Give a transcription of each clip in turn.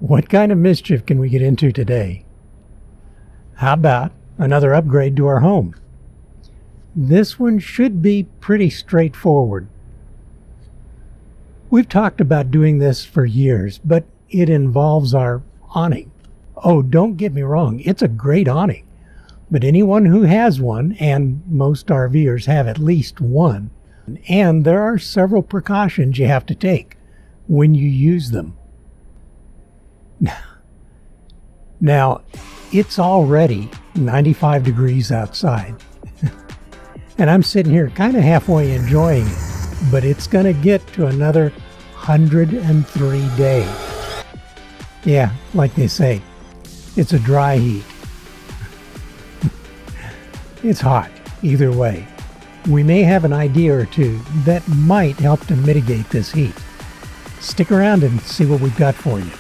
What kind of mischief can we get into today? How about another upgrade to our home? This one should be pretty straightforward. We've talked about doing this for years, but it involves our awning. Oh, don't get me wrong, it's a great awning. But anyone who has one, and most RVers have at least one, and there are several precautions you have to take when you use them. Now, it's already 95 degrees outside. And I'm sitting here kind of halfway enjoying it, but it's going to get to another 103 days. Yeah, like they say, it's a dry heat. It's hot, either way. We may have an idea or two that might help to mitigate this heat. Stick around and see what we've got for you.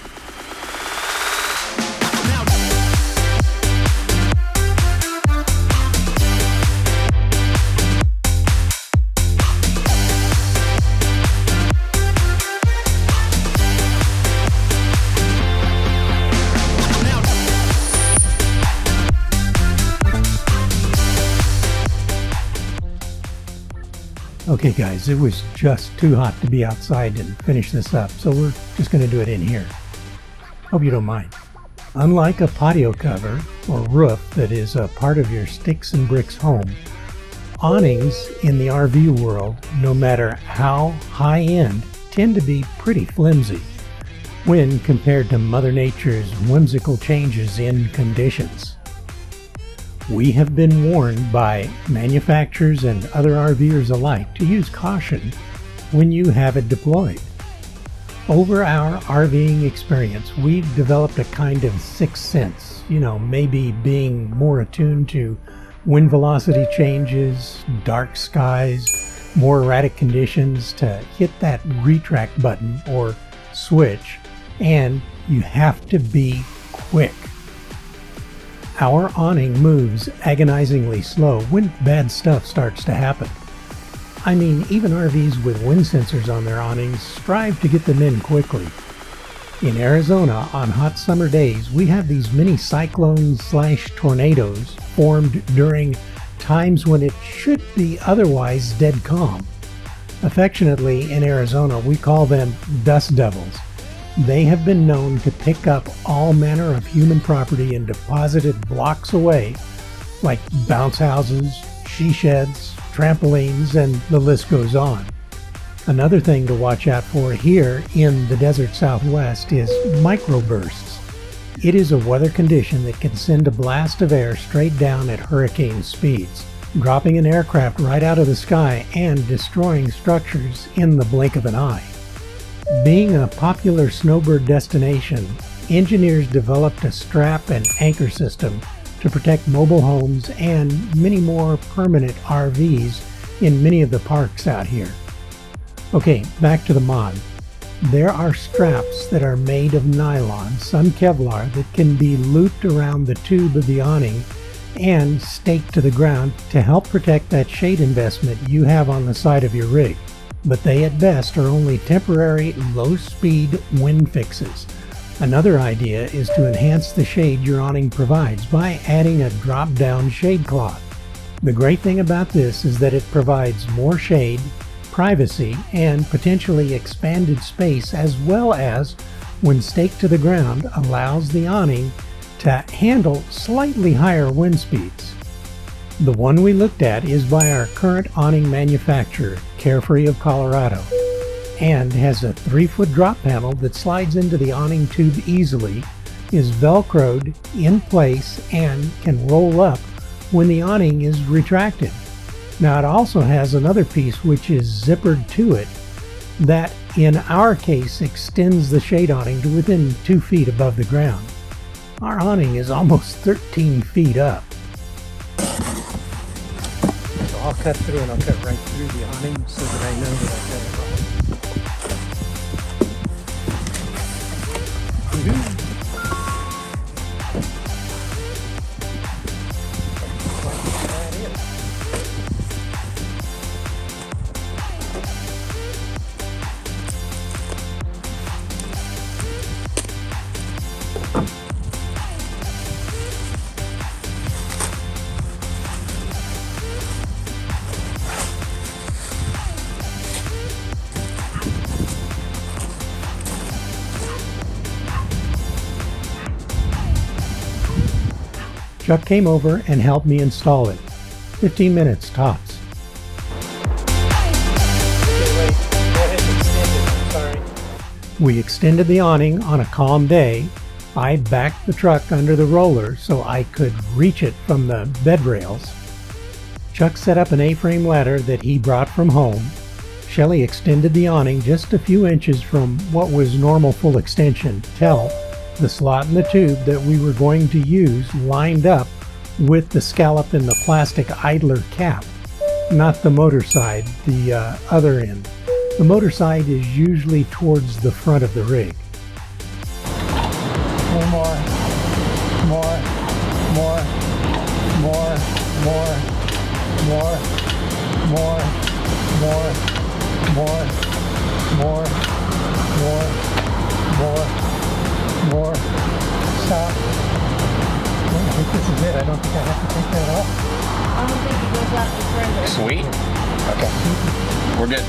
Okay guys, it was just too hot to be outside and finish this up, so we're just going to do it in here. Hope you don't mind. Unlike a patio cover or roof that is a part of your sticks and bricks home, awnings in the RV world, no matter how high-end, tend to be pretty flimsy when compared to Mother Nature's whimsical changes in conditions. We have been warned by manufacturers and other RVers alike to use caution when you have it deployed. Over our RVing experience, we've developed a kind of sixth sense, maybe being more attuned to wind velocity changes, dark skies, more erratic conditions, to hit that retract button or switch, and you have to be quick. Our awning moves agonizingly slow when bad stuff starts to happen. I mean, even RVs with wind sensors on their awnings strive to get them in quickly. In Arizona, on hot summer days, we have these mini cyclones/tornadoes formed during times when it should be otherwise dead calm. Affectionately, in Arizona, we call them dust devils. They have been known to pick up all manner of human property and deposit it blocks away, like bounce houses, she sheds, trampolines, and the list goes on. Another thing to watch out for here in the desert Southwest is microbursts. It is a weather condition that can send a blast of air straight down at hurricane speeds, dropping an aircraft right out of the sky and destroying structures in the blink of an eye. Being a popular snowbird destination, engineers developed a strap and anchor system to protect mobile homes and many more permanent RVs in many of the parks out here. Okay, back to the mod. There are straps that are made of nylon, some Kevlar, that can be looped around the tube of the awning and staked to the ground to help protect that shade investment you have on the side of your rig. But they at best are only temporary low-speed wind fixes. Another idea is to enhance the shade your awning provides by adding a drop-down shade cloth. The great thing about this is that it provides more shade, privacy, and potentially expanded space, as well as, when staked to the ground, allows the awning to handle slightly higher wind speeds. The one we looked at is by our current awning manufacturer, Carefree of Colorado, and has a 3-foot drop panel that slides into the awning tube easily, is velcroed in place, and can roll up when the awning is retracted. Now it also has another piece which is zippered to it that in our case extends the shade awning to within 2 feet above the ground. Our awning is almost 13 feet up. So I'll cut through and I'll cut right through the awning so that I know that I got it wrong. Chuck came over and helped me install it. 15 minutes tops. Okay, wait. Go ahead and extend it. I'm sorry. We extended the awning on a calm day. I backed the truck under the roller so I could reach it from the bed rails. Chuck set up an A-frame ladder that he brought from home. Shelley extended the awning just a few inches from what was normal full extension till the slot in the tube that we were going to use lined up with the scallop in the plastic idler cap, not the motor side, the other end. The motor side is usually towards the front of the rig. More. Stop. I think this is it. I don't think I have to take that off. I don't think it goes out the further. Sweet. Okay. We're good.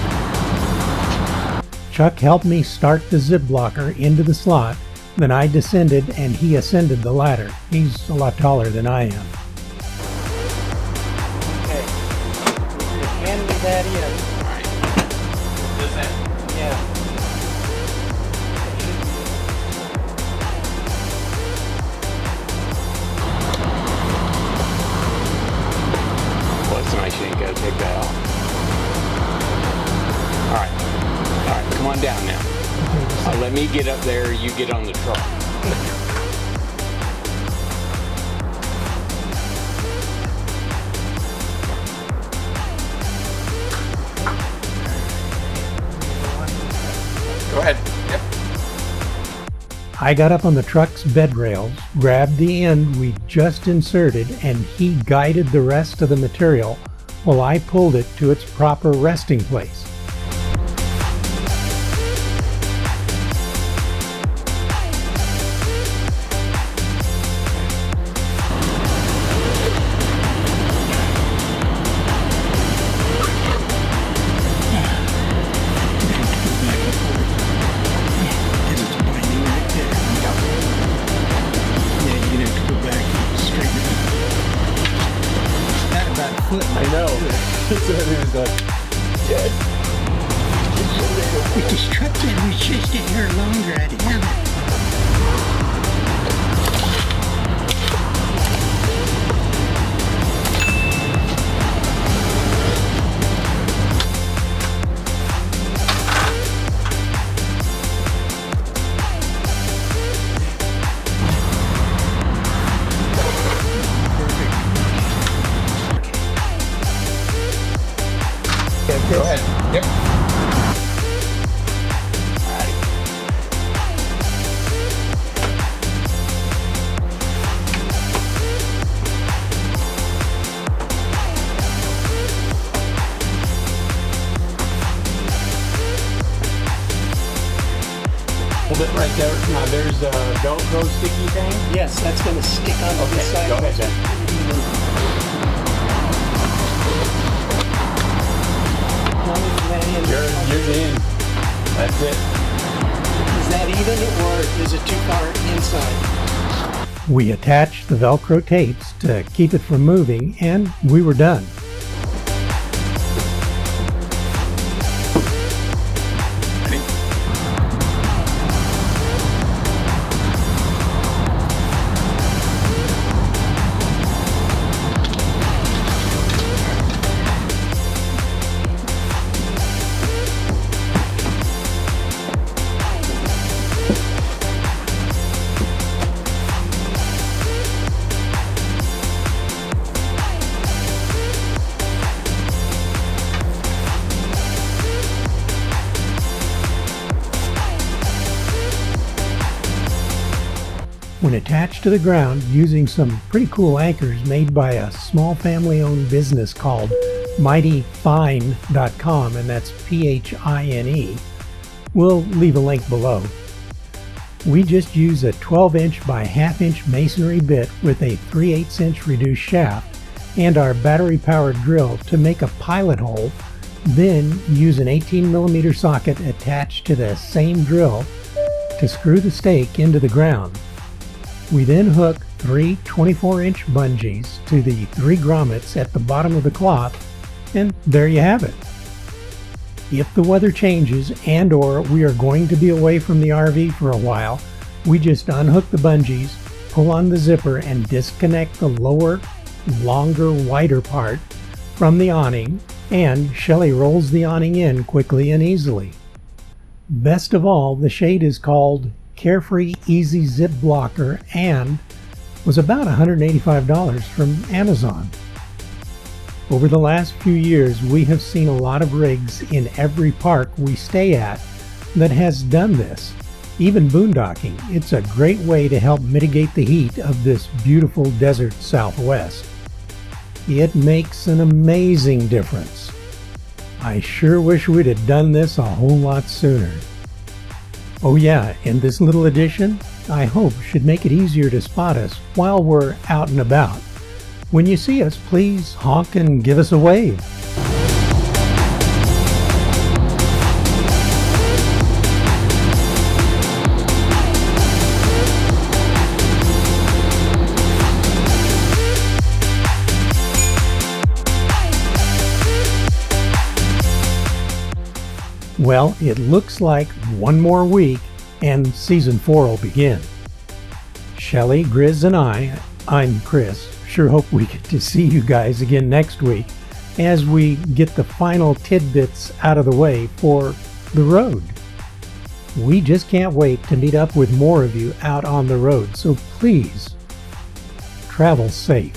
Chuck helped me start the zip blocker into the slot, then I descended and he ascended the ladder. He's a lot taller than I am. Okay. Just hand me that in. Alright. Does that? Yeah. Well, it's nice you ain't got to take that off. Alright. Alright, come on down now. Let me get up there, you get on the truck. Go ahead. Yep. I got up on the truck's bed rails, grabbed the end we just inserted, and he guided the rest of the material while I pulled it to its proper resting place. I know. So it was like, yes. If this truck bed was just in here longer, I'd have it. Go ahead. Yep. Alright. Hold it right there. Now there's a Velcro sticky thing. Yes, that's going to stick onto the Okay, side. go ahead then. You're in. That's it. Is that even, or is it too far inside? We attached the Velcro tapes to keep it from moving, and we were done. When attached to the ground using some pretty cool anchors made by a small family-owned business called mightyfine.com, and that's P-H-I-N-E. We'll leave a link below. We just use a 12-inch by half-inch masonry bit with a 3/8" reduced shaft and our battery-powered drill to make a pilot hole, then use an 18mm socket attached to the same drill to screw the stake into the ground. We then hook 3 24-inch bungees to the 3 grommets at the bottom of the cloth, and there you have it. If the weather changes and or we are going to be away from the RV for a while, we just unhook the bungees, pull on the zipper, and disconnect the lower, longer, wider part from the awning, and Shelley rolls the awning in quickly and easily. Best of all, the shade is called Carefree Easy Zip Blocker and was about $185 from Amazon. Over the last few years, we have seen a lot of rigs in every park we stay at that has done this. Even boondocking. It's a great way to help mitigate the heat of this beautiful desert Southwest. It makes an amazing difference. I sure wish we'd have done this a whole lot sooner. Oh yeah, and this little addition, I hope, should make it easier to spot us while we're out and about. When you see us, please honk and give us a wave. Well, it looks like one more week and Season 4 will begin. Shelley, Grizz, and I'm Chris, sure hope we get to see you guys again next week as we get the final tidbits out of the way for the road. We just can't wait to meet up with more of you out on the road, so please travel safe.